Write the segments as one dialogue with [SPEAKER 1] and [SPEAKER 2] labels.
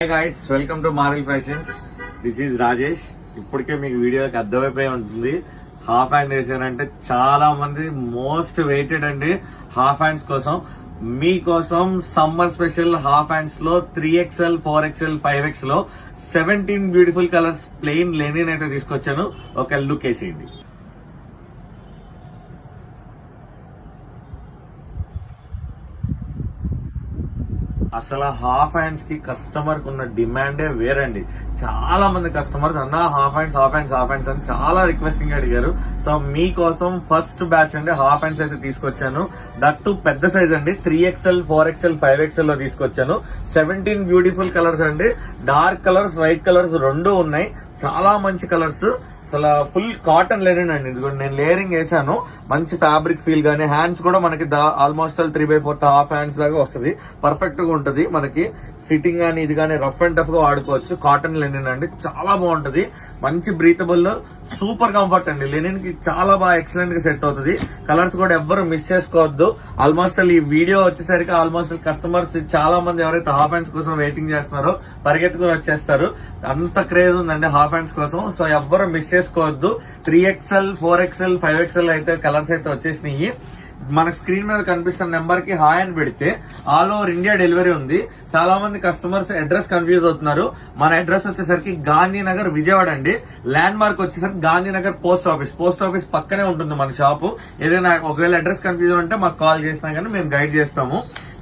[SPEAKER 1] Hey guys, welcome to Marvel Fashions. This is Rajesh. ఇప్పటికే మీకు వీడియోకి అర్థమైపోయి ఉంటుంది. హాఫ్ హ్యాండ్ వేసారంటే చాలా మంది మోస్ట్ వెయిటెడ్ అండి హాఫ్ హ్యాండ్స్ కోసం. మీకోసం సమ్మర్ స్పెషల్ హాఫ్ హ్యాండ్స్ లో 3XL, 4XL, 5X లో 17 బ్యూటిఫుల్ కలర్స్ ప్లెయిన్ లెనిన్ అయితే తీసుకొచ్చాను. ఒక లుక్ వేసేయండి. అసలు హాఫ్ హ్యాండ్స్ కి కస్టమర్ కు ఉన్న డిమాండే వేరండి. చాలా మంది కస్టమర్స్ అన్న హాఫ్ హ్యాండ్స్ అని చాలా రిక్వెస్టింగ్ అడిగారు. సో మీకోసం ఫస్ట్ బ్యాచ్ అండి హాఫ్ హ్యాండ్స్ అయితే తీసుకొచ్చాను. దట్టు పెద్ద సైజ్ అండి 3XL, 4XL, 5XL లో తీసుకొచ్చాను. 17 బ్యూటిఫుల్ కలర్స్ అండి. డార్క్ కలర్స్, వైట్ కలర్స్ రెండు ఉన్నాయి. చాలా మంచి కలర్స్. అసలు ఫుల్ కాటన్ లెనిన్ అండి. ఇదిగోండి నేను లేయరింగ్ వేసాను. మంచి ఫ్యాబ్రిక్ ఫీల్ గానీ హ్యాండ్స్ కూడా మనకి ఆల్మోస్ట్ 3/4 హాఫ్ హ్యాండ్స్ దాకా వస్తుంది. పర్ఫెక్ట్ గా ఉంటది. మనకి ఫిట్టింగ్ గానీ ఇది గానీ రఫ్ అండ్ టఫ్ గా వాడుకోవచ్చు. కాటన్ లెనిన్ అండి, చాలా బాగుంటది. మంచి బ్రీతబుల్, సూపర్ కంఫర్ట్ అండి. లెనిన్ కి చాలా బాగా ఎక్సలెంట్ గా సెట్ అవుతుంది. కలర్స్ కూడా ఎవ్వరు మిస్ చేసుకోవద్దు. ఆల్మోస్ట్ ఈ వీడియో వచ్చేసరికి ఆల్మోస్ట్ కస్టమర్స్ చాలా మంది ఎవరైతే హాఫ్ హ్యాండ్స్ కోసం వెయిటింగ్ చేస్తున్నారో పరిగెత్తుకుని వచ్చేస్తారు. అంత క్రేజ్ ఉందండి హాఫ్ హ్యాండ్స్ కోసం. సో ఎవ్వరు మిస్ చేసుకోవద్దు. 3XL, 4XL, 5XL అయితే కలర్స్ అయితే వచ్చేసినాయి. మనకు స్క్రీన్ మీద కనిపిస్తున్న నెంబర్ కి హాయ్ అని పెడితే ఆల్ ఓవర్ ఇండియా డెలివరీ ఉంది. చాలా మంది కస్టమర్స్ అడ్రస్ కన్ఫ్యూజ్ అవుతున్నారు. మన అడ్రస్ వచ్చేసరికి గాంధీనగర్, విజయవాడ అండి. ల్యాండ్ మార్క్ వచ్చేసరికి గాంధీనగర్ పోస్ట్ ఆఫీస్ పక్కనే ఉంటుంది మన షాపు. ఏదైనా ఒకవేళ అడ్రస్ కన్ఫ్యూజన్ ఉంటే మాకు కాల్ చేసినా కానీ మేము గైడ్ చేస్తాము.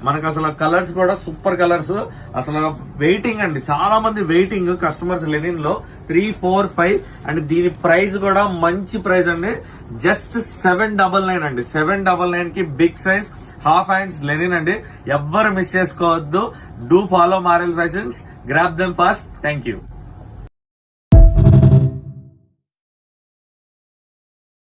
[SPEAKER 1] మనకు అసలు కలర్స్ కూడా సూపర్ కలర్స్. అసలు వెయిటింగ్ అండి, చాలా మంది వెయిటింగ్ కస్టమర్స్ లెనిన్ లో 3, 4, 5 అండ్ దీని ప్రైస్ కూడా మంచి ప్రైస్ అండి. జస్ట్ 799 అండి. 799 కి big size half hands linen అండి. ఎవ్వరు మిస్ చేసుకోవద్దు. Do follow Marvel fashions. Grab them fast. Thank you.